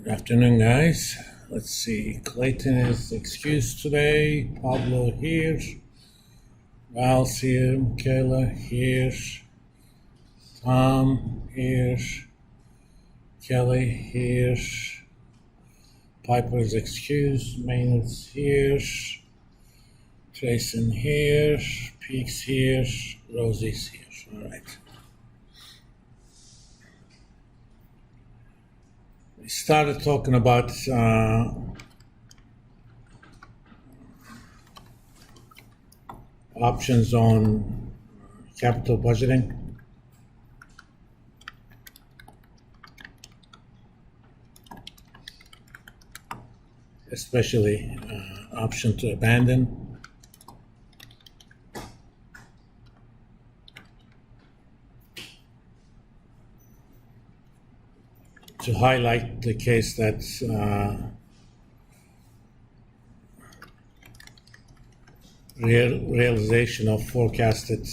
Good afternoon, guys. Let's see. Clayton is excused today. Pablo here. Val's here. Michaela here. Tom here. Kelly here. Piper is excused. Maynard's here. Trayson here. Peaks here. Rosie's here. All right. We started talking about options on capital budgeting. Especially option to abandon. To highlight the case that realization of forecasted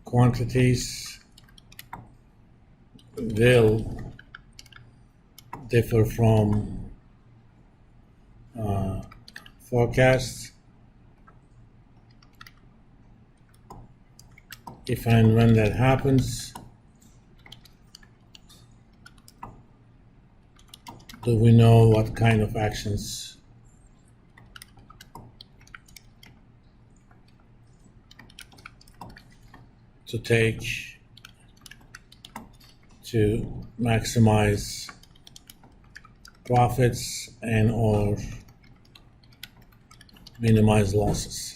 quantities will differ from forecasts if and when that happens. Do we know what kind of actions to take to maximize profits and or minimize losses?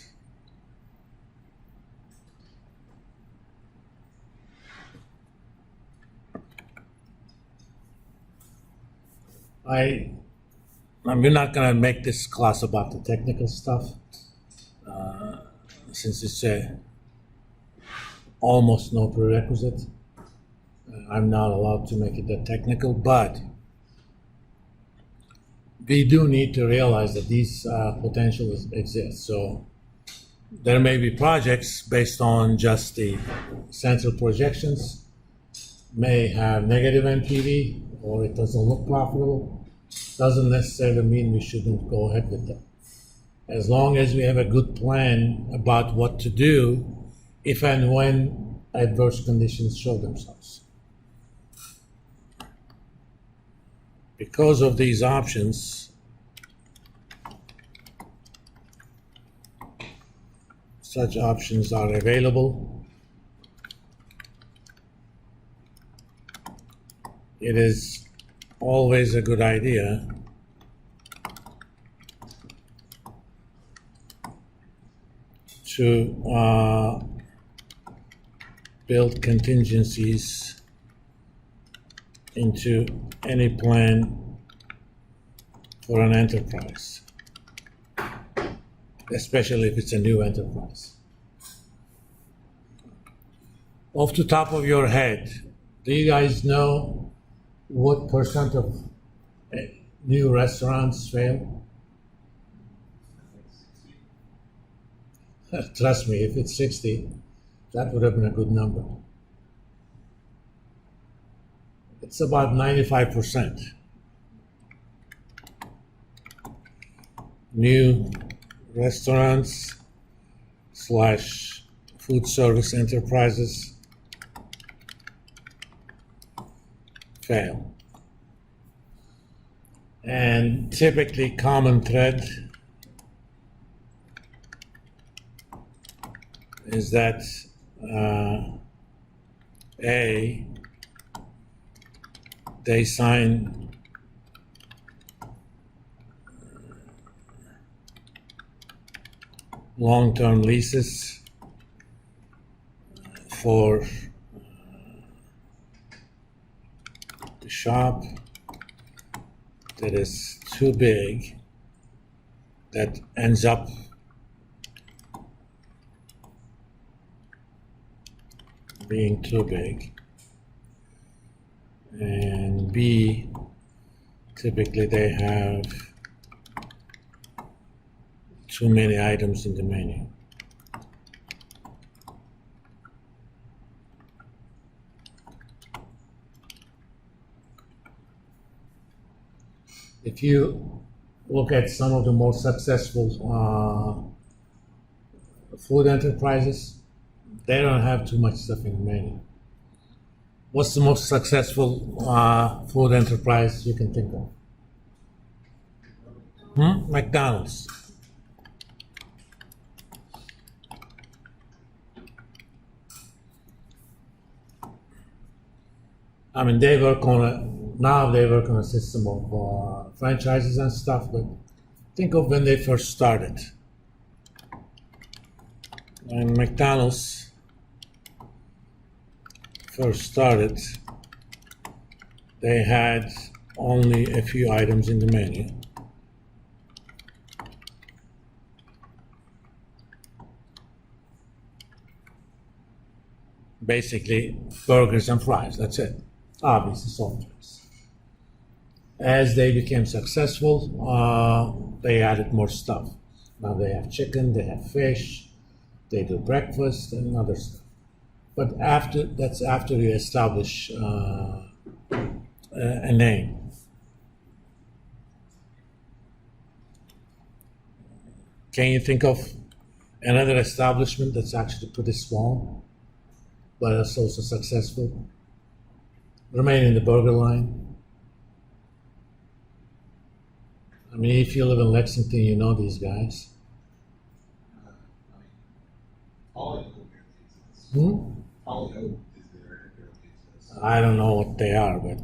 We're not going to make this class about the technical stuff, since it's almost no prerequisite. I'm not allowed to make it that technical, but we do need to realize that these potentials exist. So there may be projects based on just the central projections, may have negative NPV, or it doesn't look profitable. Doesn't necessarily mean we shouldn't go ahead with them. As long as we have a good plan about what to do if and when adverse conditions show themselves. Because of these options, such options are available. It is always a good idea to build contingencies into any plan for an enterprise, especially if it's a new enterprise. Off the top of your head, do you guys know what percent of new restaurants fail? Trust me, if it's 60, that would have been a good number. It's about 95%. New restaurants / food service enterprises fail. And typically common thread is that they sign long-term leases for the shop that is too big, that ends up being too big, and B, typically they have too many items in the menu. If you look at some of the more successful food enterprises, they don't have too much stuff in the menu. What's the most successful food enterprise you can think of? McDonald's. I mean, they work on a system of franchises and stuff, but think of when they first started. When McDonald's first started, they had only a few items in the menu. Basically, burgers and fries, that's it. Obviously, soft drinks. As they became successful, they added more stuff. Now they have chicken, they have fish, they do breakfast and other stuff. But that's after you establish a name. Can you think of another establishment that's actually pretty small, but it's also successful? Remain in the burger line. I mean, if you live in Lexington, you know these guys. I don't know what they are, but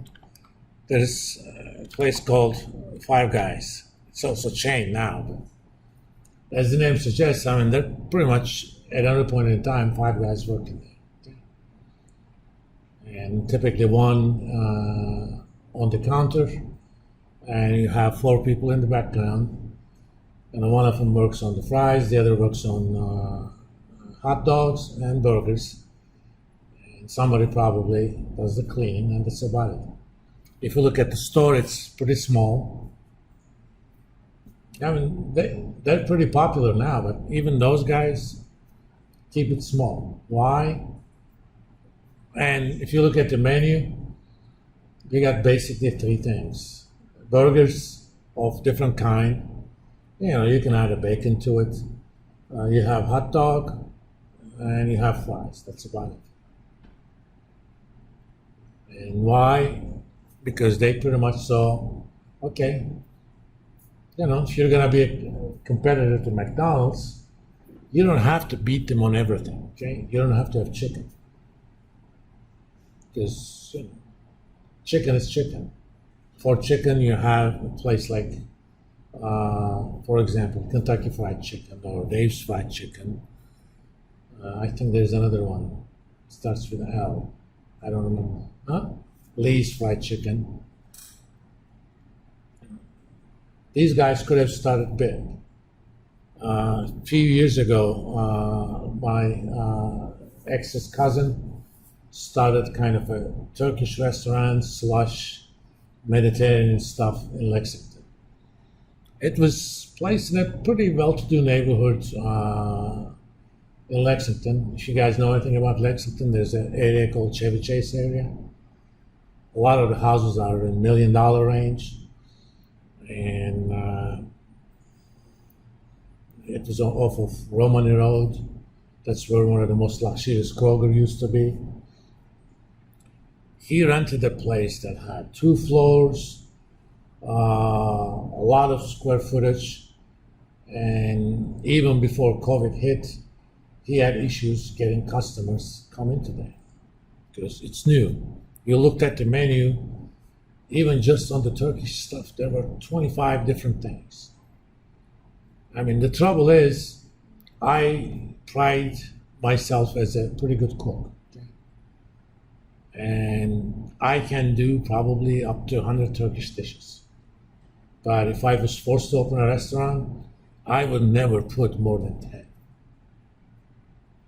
there's a place called Five Guys. It's also a chain now, but as the name suggests, I mean, they're pretty much at another point in time, Five Guys working there. And typically one on the counter, and you have 4 people in the background, and one of them works on the fries, the other works on hot dogs and burgers, and somebody probably does the cleaning, and that's about it. If you look at the store, it's pretty small. I mean, they're pretty popular now, but even those guys keep it small. Why? And if you look at the menu, you got basically 3 things. Burgers of different kind. You know, you can add a bacon to it. You have hot dog, and you have fries. That's about it. And why? Because they pretty much saw, okay, you know, if you're gonna be a competitor to McDonald's, you don't have to beat them on everything, okay? You don't have to have chicken. Because you know, chicken is chicken. For chicken, you have a place like, for example, Kentucky Fried Chicken or Dave's Fried Chicken. I think there's another one. It starts with L. I don't remember. Lee's Fried Chicken. These guys could have started big. A few years ago, my ex's cousin started kind of a Turkish restaurant / Mediterranean stuff in Lexington. It was placed in a pretty well-to-do neighborhood in Lexington. If you guys know anything about Lexington, there's an area called Chevy Chase area. A lot of the houses are in $1 million range. And it was off of Romany Road. That's where one of the most luxurious Kroger used to be. He rented a place that had 2 floors, a lot of square footage, and even before COVID hit, he had issues getting customers come into there because it's new. You looked at the menu, even just on the Turkish stuff, there were 25 different things. I mean, the trouble is, I pride myself as a pretty good cook. And I can do probably up to 100 Turkish dishes. But if I was forced to open a restaurant, I would never put more than 10.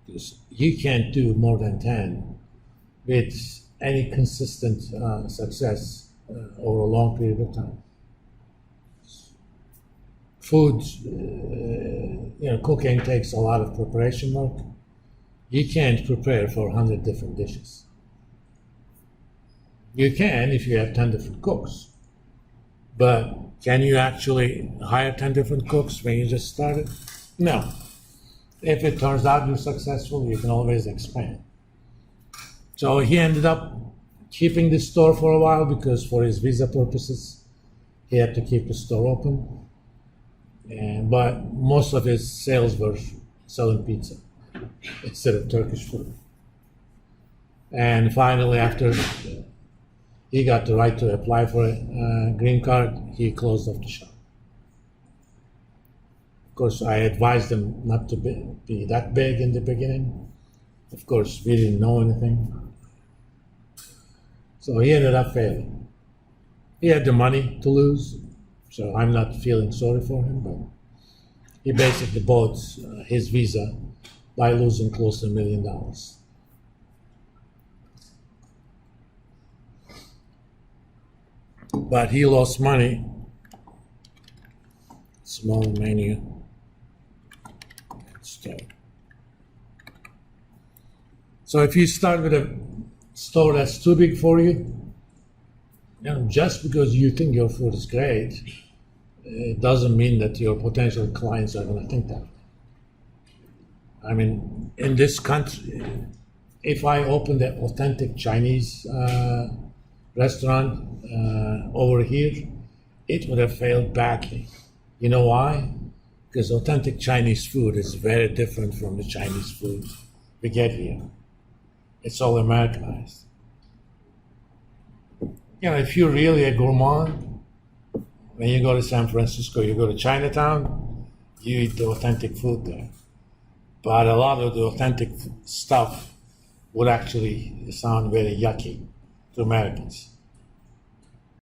Because you can't do more than 10 with any consistent success over a long period of time. Food, cooking takes a lot of preparation work. You can't prepare for 100 different dishes. You can if you have 10 different cooks, But can you actually hire 10 different cooks when you just started? No. If it turns out you're successful, you can always expand. So he ended up keeping the store for a while because for his visa purposes, he had to keep the store open. But most of his sales were selling pizza instead of Turkish food. And finally, after he got the right to apply for a green card, he closed off the shop. Of course, I advised him not to be that big in the beginning. Of course, we didn't know anything. So he ended up failing. He had the money to lose, so I'm not feeling sorry for him, but he basically bought his visa by losing close to $1 million. But he lost money. Small menu. Start. So if you start with a store that's too big for you, just because you think your food is great, it doesn't mean that your potential clients are going to think that. I mean, in this country, if I opened an authentic Chinese restaurant over here, it would have failed badly. You know why? Because authentic Chinese food is very different from the Chinese food we get here. It's all Americanized. If you're really a gourmand, when you go to San Francisco, you go to Chinatown, you eat the authentic food there. But a lot of the authentic stuff would actually sound very yucky to Americans.